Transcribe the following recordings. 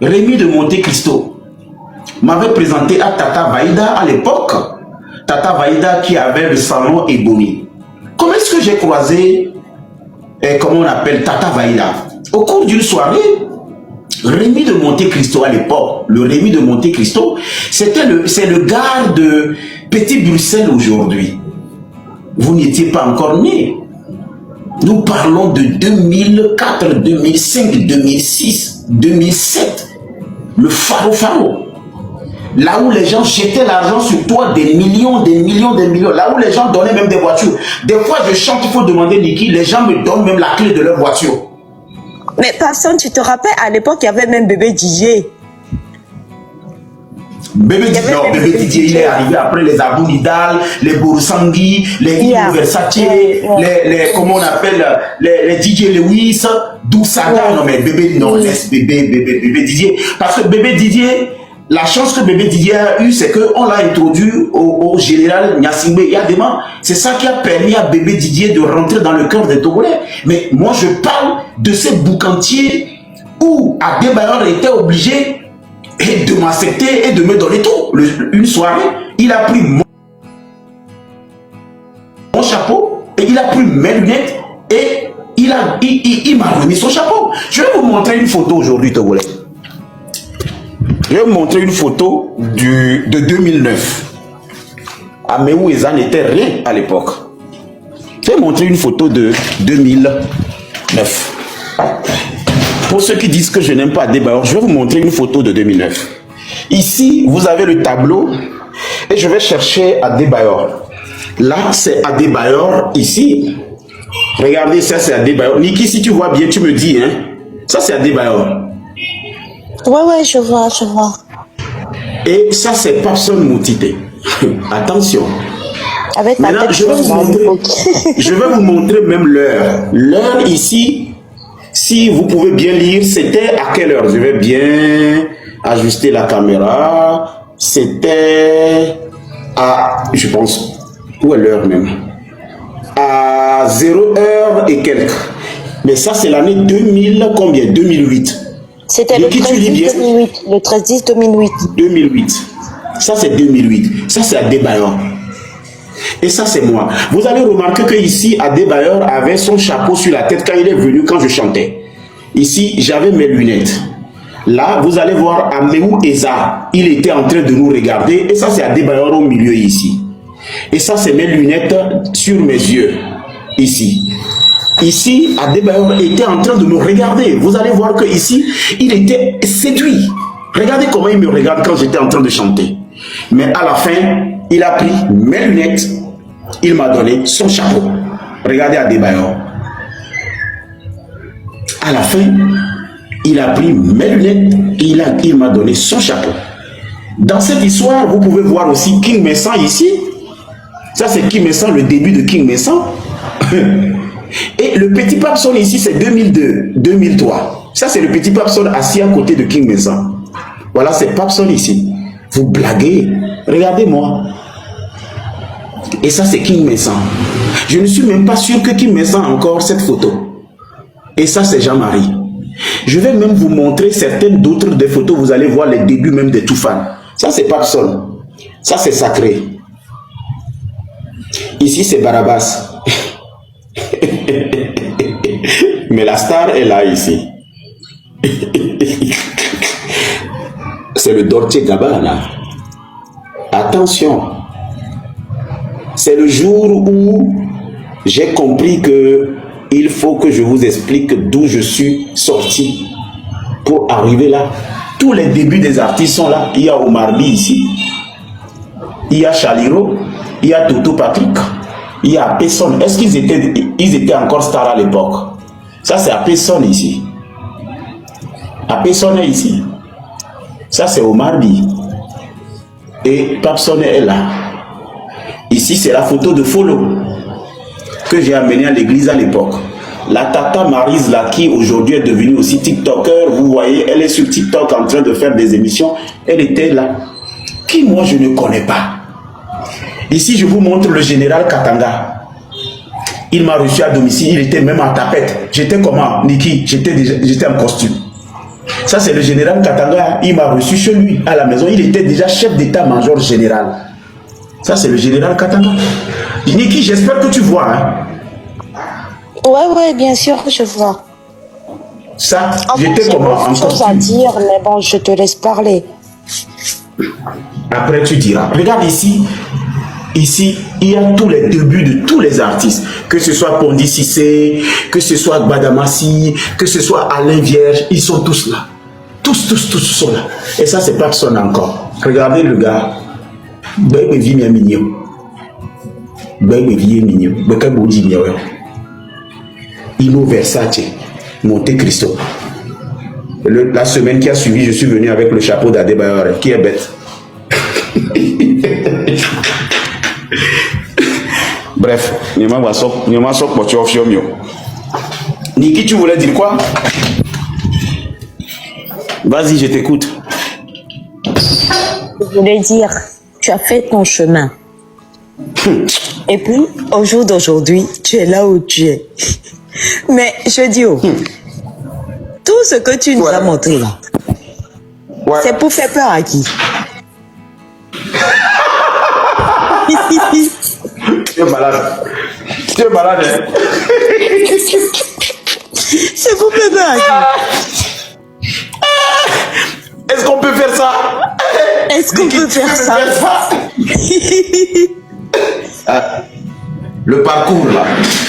Rémi de Monte Cristo m'avait présenté à Tata Vaïda à l'époque. Tata Vaïda qui avait le salon Ebony. Comment est-ce que j'ai croisé, comment on appelle, Tata Vaïda? Au cours d'une soirée, Rémi de Monte Cristo à l'époque, le Rémi de Monte Cristo, c'est le gars de Petit Bruxelles aujourd'hui. Vous n'étiez pas encore né. Nous parlons de 2004, 2005, 2006, 2007. Le Faro. Là où les gens jetaient l'argent sur toi, des millions. Là où les gens donnaient même des voitures. Des fois, je chante, il faut demander Niki, les gens me donnent même la clé de leur voiture. Mais personne, tu te rappelles, à l'époque, il y avait même Bébé Didier. Bébé Didier, il est arrivé après les Abou Nidal, les Boursangi, les Versace, les comment on appelle, les DJ Lewis, Doussada. Non mais bébé, non, laisse bébé Didier. Parce que bébé Didier, la chance que bébé Didier a eu, c'est qu'on l'a introduit au général Nyassimbe Yadema. C'est ça qui a permis à bébé Didier de rentrer dans le cœur des Togolais. Mais moi, je parle de ces boucantiers où Adebayor était obligé de m'accepter et de me donner tout. Une soirée, il a pris mon chapeau et il a pris mes lunettes et il m'a remis son chapeau. Je vais vous montrer une photo aujourd'hui, Togolais. Je vais vous montrer une photo de 2009. Améou Eza n'était rien à l'époque. Je vais vous montrer une photo de 2009. Pour ceux qui disent que je n'aime pas Adebayor, je vais vous montrer une photo de 2009. Ici, vous avez le tableau et je vais chercher Adebayor. Là, c'est Adebayor ici. Regardez, ça c'est Adebayor. Niki, si tu vois bien, tu me dis, hein. Ça c'est Adebayor. Ouais, je vois. Et ça c'est Papson Moutité. Attention. Avec ma maintenant, tête je vais vous montrer même l'heure. L'heure ici, si vous pouvez bien lire, c'était à quelle heure? Je vais bien ajuster la caméra. C'était à, je pense, où est l'heure même? À 0h et quelques. Mais ça, c'est l'année 2000, combien? 2008. C'était le 13-10-2008. Le 13-10-2008. 2008. Ça, c'est 2008. Ça, c'est Adebayor. Et ça, c'est moi. Vous allez remarquer que ici, Adebayor avait son chapeau sur la tête quand il est venu, quand je chantais. Ici, j'avais mes lunettes. Là, vous allez voir Améou Eza. Il était en train de nous regarder. Et ça, c'est Adebayor au milieu ici. Et ça, c'est mes lunettes sur mes yeux. Ici. Ici, Adebayor était en train de me regarder. Vous allez voir que ici, il était séduit. Regardez comment il me regarde quand j'étais en train de chanter. Mais à la fin, il a pris mes lunettes. Il m'a donné son chapeau. Regardez Adebayor. À la fin, il a pris mes lunettes et il m'a donné son chapeau. Dans cette histoire, vous pouvez voir aussi King Messan ici. Ça, c'est King Messan, le début de King Messan. Et le petit Papson ici, c'est 2002, 2003. Ça, c'est le petit Papson assis à côté de King Messan. Voilà, c'est Papson ici. Vous blaguez. Regardez-moi. Et ça, c'est King Messan. Je ne suis même pas sûr que King Messan a encore cette photo. Et ça, c'est Jean-Marie. Je vais même vous montrer certaines d'autres des photos. Vous allez voir les débuts même des Toufan. Ça, c'est Papson. Ça, c'est Sacré. Ici, c'est Barabas. Mais la star est là, ici. C'est le Dolce Gabbana. Attention. C'est le jour où j'ai compris que il faut que je vous explique d'où je suis sorti pour arriver là. Tous les débuts des artistes sont là. Il y a Omar Bi ici. Il y a Chaliro. Il y a Toto Patrick. Il y a personne. Est-ce qu'ils étaient encore stars à l'époque? Ça, c'est à personne ici. À personne est ici. Ça, c'est Omar Bi. Et Papson est là. Ici, c'est la photo de Follow que j'ai amené à l'église à l'époque. La tata Maryse là, qui aujourd'hui est devenue aussi TikToker, vous voyez, elle est sur TikTok en train de faire des émissions. Elle était là. Qui, moi, je ne connais pas. Ici, je vous montre le général Katanga. Il m'a reçu à domicile, il était même en tapette. J'étais comment, Niki? J'étais en costume. Ça, c'est le général Katanga. Il m'a reçu chez lui, à la maison. Il était déjà chef d'état-major général. Ça, c'est le général Katanga. Niki, j'espère que tu vois. Hein. Ouais, bien sûr, je vois. Ça, j'étais comment en chose à dire, mais bon, je te laisse parler. Après, tu diras. Regarde ici. Ici, il y a tous les débuts de tous les artistes. Que ce soit Pondi Cissé, que ce soit Gbadamassi, que ce soit Alain Vierge, ils sont tous là. Tous sont là. Et ça, c'est personne encore. Regardez le gars. Ino Versace, Monte Cristo. La semaine qui a suivi, je suis venu avec le chapeau d'Adebayor, qui est bête. Bref, Niki, tu voulais dire quoi? Vas-y, je t'écoute. Je voulais dire, tu as fait ton chemin. Et puis, au jour d'aujourd'hui, tu es là où tu es. Mais je dis, tout ce que tu nous as montré là, c'est pour faire peur à qui? Tu es malade. Tu es malade, hein? C'est pour faire peur à qui? Est-ce qu'on peut faire ça? Est-ce qu'on peut faire ça? Le parcours là,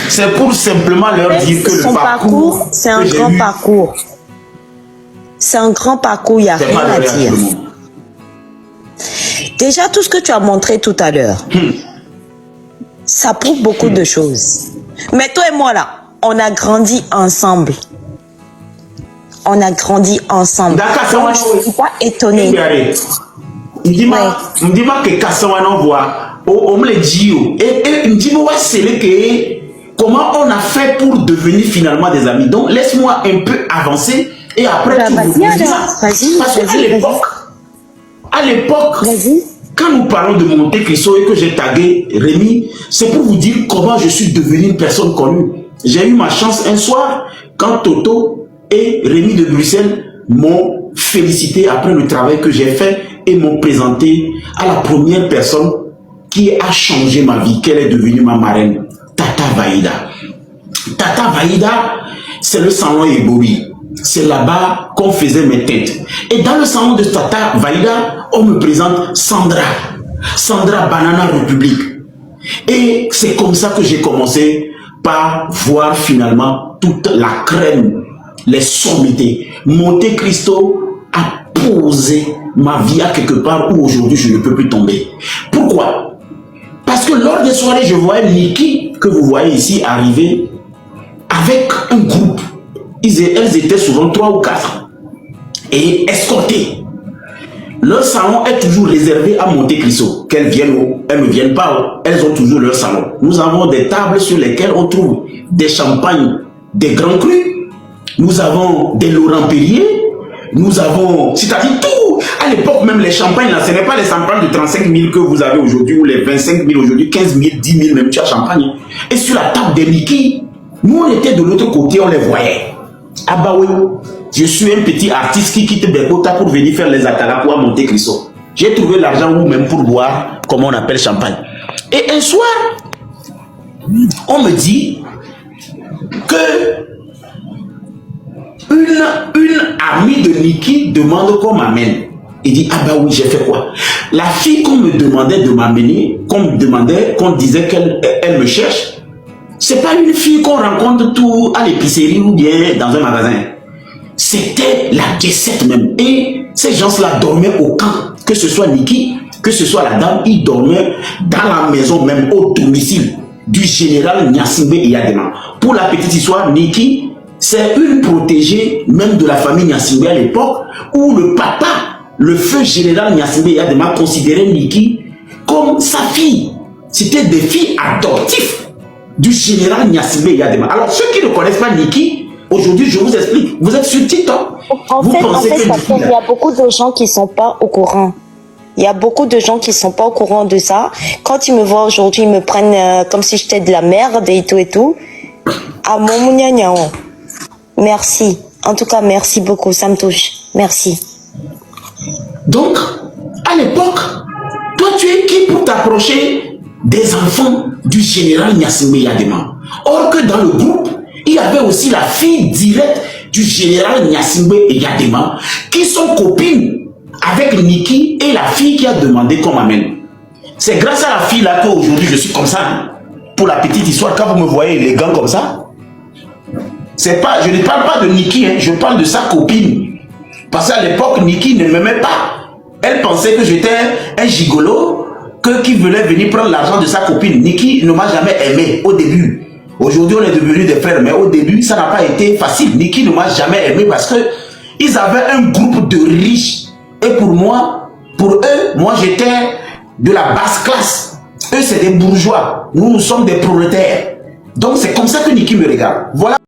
c'est pour simplement leur dire que le parcours, c'est un grand parcours. C'est un grand parcours, il n'y a rien à dire. Déjà, tout ce que tu as montré tout à l'heure, ça prouve beaucoup de choses. Mais toi et moi là, on a grandi ensemble. On a grandi ensemble. Donc, je ne suis pas étonnée. Dis-moi que Kassawana voit. On me le dit. Et dis-moi, comment on a fait pour devenir finalement des amis. Donc, laisse-moi un peu avancer et après tu me dis. Parce qu'à l'époque, quand nous parlons de Monte Cristo et que j'ai tagué Rémi, c'est pour vous dire comment je suis devenu une personne connue. J'ai eu ma chance un soir quand Toto et Rémi de Bruxelles m'ont félicité après le travail que j'ai fait et m'ont présenté à la première personne qui a changé ma vie, qu'elle est devenue ma marraine, Tata Vaïda. Tata Vaïda, c'est le salon Ebori. C'est là-bas qu'on faisait mes têtes. Et dans le salon de Tata Vaïda, on me présente Sandra. Sandra Banana République. Et c'est comme ça que j'ai commencé par voir finalement toute la crème, les sommités. Monte Cristo a posé ma vie à quelque part où aujourd'hui je ne peux plus tomber. Pourquoi? Parce que lors des soirées, je voyais Niki, que vous voyez ici, arriver avec un groupe. Elles étaient souvent 3 ou 4 et escortées. Leur salon est toujours réservé à Monte Cristo. Qu'elles viennent ou elles ne viennent pas, elles ont toujours leur salon. Nous avons des tables sur lesquelles on trouve des champagnes, des grands crus. Nous avons des Laurent Perrier. Nous avons, c'est-à-dire tout. À l'époque, même les champagnes, là, ce n'est pas les champagnes de 35 000 que vous avez aujourd'hui ou les 25 000 aujourd'hui, 15 000, 10 000, même tu as champagne. Et sur la table des Niki, nous on était de l'autre côté, on les voyait. Ah bah oui, je suis un petit artiste qui quitte Bekota pour venir faire les Akara pour Monte Cristo. J'ai trouvé l'argent ou même pour boire, comme on appelle champagne. Et un soir, on me dit que une amie de Niki demande qu'on m'amène. Il dit, ah bah oui, j'ai fait quoi? La fille qu'on me demandait de m'amener, qu'on disait qu'elle me cherche, c'est pas une fille qu'on rencontre tout à l'épicerie ou bien dans un magasin. C'était la G7 même. Et ces gens-là dormaient au camp. Que ce soit Niki, que ce soit la dame, ils dormaient dans la maison même, au domicile du général Gnassingbé Eyadema. Pour la petite histoire, Niki, c'est une protégée même de la famille Gnassingbé à l'époque, où le papa, le feu général Gnassingbé Eyadema, considérait Niki comme sa fille. C'était des filles adoptives du général Gnassingbé Eyadema. Alors, ceux qui ne connaissent pas Niki, aujourd'hui, je vous explique. Vous êtes sur TikTok. En fait, il y a beaucoup de gens qui ne sont pas au courant. Il y a beaucoup de gens qui ne sont pas au courant de ça. Quand ils me voient aujourd'hui, ils me prennent comme si j'étais de la merde et tout et tout. Ah, mon mouniagnan. Merci. En tout cas, merci beaucoup, ça me touche. Merci. Donc, à l'époque, toi, tu es qui pour t'approcher des enfants du général Gnassingbé Yadema? Or que dans le groupe, il y avait aussi la fille directe du général Gnassingbé Yadema qui sont copines avec Niki et la fille qui a demandé qu'on m'amène. C'est grâce à la fille là qu'aujourd'hui je suis comme ça. Hein. Pour la petite histoire, quand vous me voyez élégant comme ça, c'est pas, je ne parle pas de Niki, hein, je parle de sa copine. Parce qu'à l'époque, Niki ne m'aimait pas. Elle pensait que j'étais un gigolo qui venait venir prendre l'argent de sa copine. Niki ne m'a jamais aimé au début. Aujourd'hui, on est devenus des frères, mais au début, ça n'a pas été facile. Niki ne m'a jamais aimé parce que ils avaient un groupe de riches. Et pour eux, moi j'étais de la basse classe. Eux, c'est des bourgeois. Nous sommes des prolétaires. Donc, c'est comme ça que Niki me regarde. Voilà.